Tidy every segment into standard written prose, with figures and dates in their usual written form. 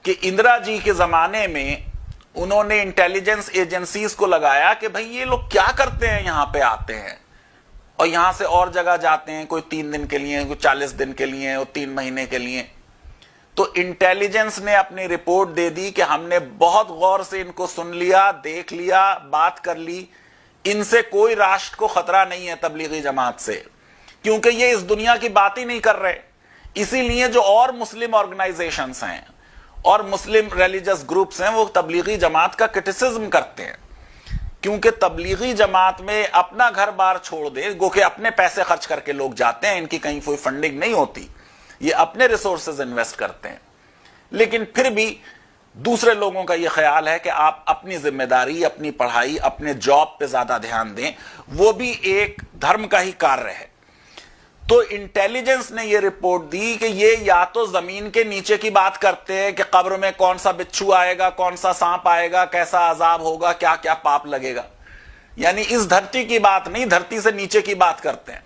कि इंदिरा जी के जमाने में उन्होंने इंटेलिजेंस एजेंसीज को लगाया कि भाई ये लोग क्या करते हैं, यहां पे आते हैं और यहां से और जगह जाते हैं, कोई 3 दिन के लिए, कोई 40 दिन के लिए और 3 महीने के लिए। तो इंटेलिजेंस ने अपनी रिपोर्ट दे दी कि हमने बहुत गौर से इनको सुन लिया, देख लिया, बात कर ली, इनसे कोई राष्ट्र को खतरा नहीं है तबलीगी जमात से, क्योंकि ये इस दुनिया की बात ही नहीं कर रहे। इसीलिए जो और मुस्लिम ऑर्गेनाइजेशंस हैं और मुस्लिम रिलीजियस ग्रुप्स हैं वो तबलीगी जमात का क्रिटिसिज्म करते हैं, क्योंकि तबलीगी जमात में अपना घर बार छोड़ दे, गो के अपने पैसे खर्च करके लोग जाते हैं, इनकी कहीं कोई फंडिंग नहीं होती, ये अपने रिसोर्सेज इन्वेस्ट करते हैं। लेकिन फिर भी दूसरे लोगों का यह ख्याल है कि आप अपनी जिम्मेदारी, अपनी पढ़ाई, अपने जॉब पे ज्यादा ध्यान दें, वो भी एक धर्म का ही कार्य है। तो इंटेलिजेंस ने यह रिपोर्ट दी कि ये या तो जमीन के नीचे की बात करते हैं कि कब्र में कौन सा बिच्छू आएगा, कौन सा सांप आएगा, कैसा अजाब होगा, क्या क्या पाप लगेगा, यानी इस धरती की बात नहीं, धरती से नीचे की बात करते हैं,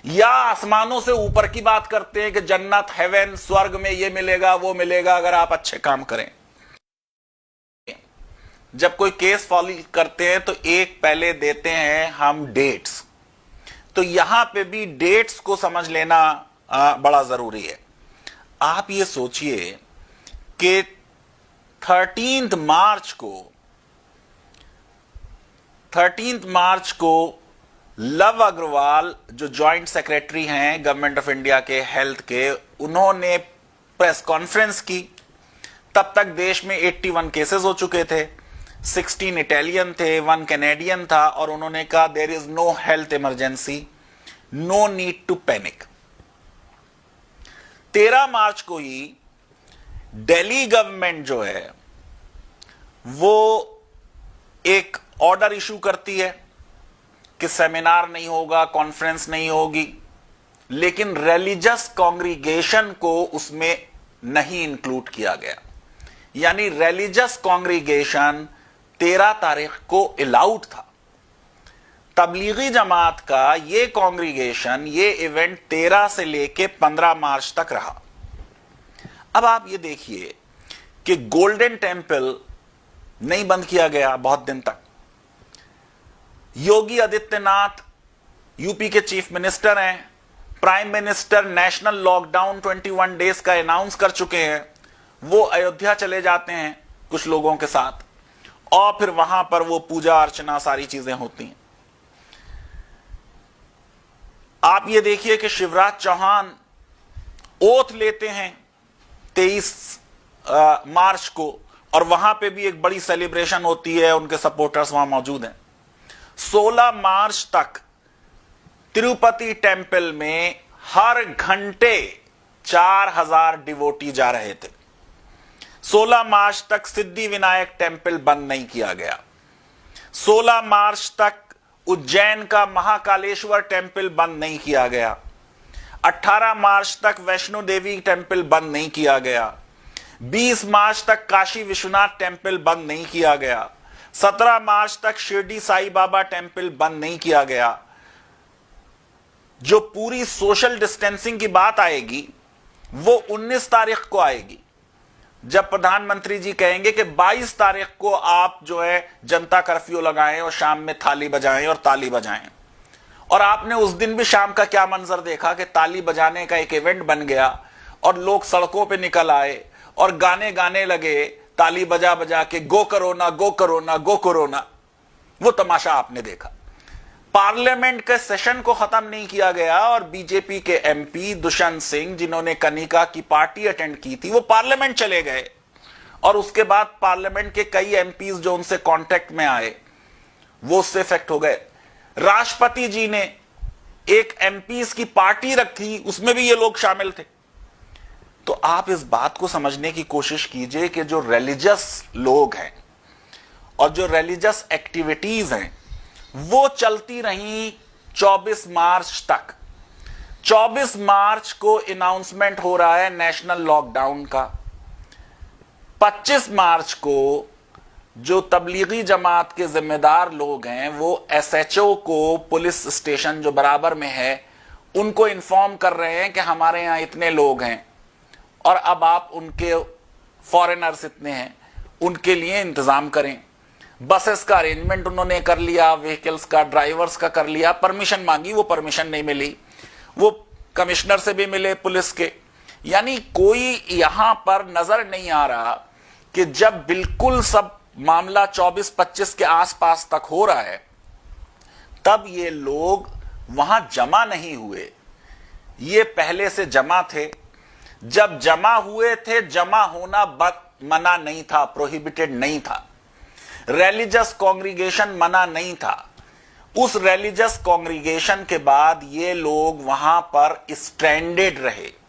या आसमानों से ऊपर की बात करते हैं कि जन्नत, हेवन, स्वर्ग में ये मिलेगा, वो मिलेगा अगर आप अच्छे काम करें। जब कोई केस फाइल करते हैं तो एक पहले देते हैं हम डेट्स, तो यहां पे भी डेट्स को समझ लेना बड़ा जरूरी है। आप ये सोचिए कि 13 मार्च को लव अग्रवाल जो जॉइंट सेक्रेटरी हैं गवर्नमेंट ऑफ इंडिया के हेल्थ के, उन्होंने प्रेस कॉन्फ्रेंस की। तब तक देश में 81 केसेस हो चुके थे, 16 इटालियन थे, 1 कैनेडियन था, और उन्होंने कहा there is no health emergency, no need to panic. 13 मार्च को ही दिल्ली गवर्नमेंट जो है वो एक ऑर्डर इशू करती है कि सेमिनार नहीं होगा, कॉन्फ्रेंस नहीं होगी, लेकिन रिलीजियस कांग्रीगेशन को उसमें नहीं इंक्लूड किया गया। यानी रिलीजियस कांग्रीगेशन 13 तारीख को अलाउड था। तबलीगी जमात का ये कांग्रीगेशन, ये इवेंट 13 से लेके 15 मार्च तक रहा। अब आप ये देखिए कि गोल्डन टेम्पल नहीं बंद किया गया बहुत दिन तक। योगी आदित्यनाथ यूपी के चीफ मिनिस्टर हैं, prime minister national lockdown 21 days का अनाउंस कर चुके हैं। वो अयोध्या चले जाते हैं कुछ लोगों के साथ, और फिर वहां पर वो पूजा अर्चना सारी चीजें होती हैं। आप ये देखिए कि शिवराज चौहान ओथ लेते हैं 23 मार्च को, और वहां पे भी एक बड़ी सेलिब्रेशन होती है, उनके सपोर्टर्स वहां मौजूद हैं। 16 मार्च तक तिरुपति टेम्पल में हर घंटे 4000 डिवोटी जा रहे थे। 16 मार्च तक सिद्धि विनायक टेम्पल बंद नहीं किया गया। 16 मार्च तक उज्जैन का महाकालेश्वर टेम्पल बंद नहीं किया गया। 18 मार्च तक वैष्णो देवी टेम्पल बंद नहीं किया गया। 20 मार्च तक काशी विश्वनाथ टेम्पल बंद नहीं किया गया। 17 मार्च तक शिरडी साई बाबा टेम्पल बंद नहीं किया गया। जो पूरी सोशल डिस्टेंसिंग की बात आएगी वो 19 तारीख को आएगी, जब प्रधानमंत्री जी कहेंगे कि 22 तारीख को आप जो है जनता कर्फ्यू लगाएं और शाम में थाली बजाएं और ताली बजाएं। और आपने उस दिन भी शाम का क्या मंजर देखा कि ताली बजाने का एक इवेंट बन गया और लोग सड़कों पे निकल आए और गाने गाने लगे, ताली बजा बजा के, गो कोरोना, गो कोरोना, गो कोरोना। वो तमाशा आपने देखा। पार्लियामेंट के सेशन को खत्म नहीं किया गया और बीजेपी के एमपी दुष्यंत सिंह, जिन्होंने कनिका की पार्टी अटेंड की थी, वो पार्लियामेंट चले गए। और उसके बाद पार्लियामेंट के कई एमपीज जो उनसे कांटेक्ट में आए वो उससे इफेक्ट हो गए। राष्ट्रपति जी ने एक एमपीज की पार्टी रखी, उसमें भी ये लोग शामिल थे। तो आप इस बात को समझने की कोशिश कीजिए कि जो रिलीजियस लोग हैं और जो रिलीजियस एक्टिविटीज हैं वो चलती रही 24 मार्च तक। 24 मार्च को अनाउंसमेंट हो रहा है नेशनल लॉकडाउन का। 25 मार्च को जो तबलीगी जमात के जिम्मेदार लोग हैं वो एसएचओ को, पुलिस स्टेशन जो बराबर में है, उनको इन्फॉर्म कर रहे हैं कि हमारे यहां इतने लोग हैं और अब आप उनके फॉरेनर्स इतने हैं, उनके लिए इंतजाम करें। बसेस का अरेंजमेंट उन्होंने कर लिया, व्हीकल्स का, ड्राइवर्स का कर लिया, परमिशन मांगी, वो परमिशन नहीं मिली, वो कमिश्नर से भी मिले, पुलिस के। यानी कोई यहां पर नजर नहीं आ रहा कि जब बिल्कुल सब मामला 24-25 के आसपास तक हो रहा है, तब ये लोग वहां जमा नहीं हुए। ये पहले से जमा थे। जब जमा हुए थे, जमा होना मना नहीं था, प्रोहिबिटेड नहीं था। रिलीजियस कांग्रीगेशन मना नहीं था। उस रिलीजियस कांग्रीगेशन के बाद ये लोग वहां पर स्ट्रैंडेड रहे।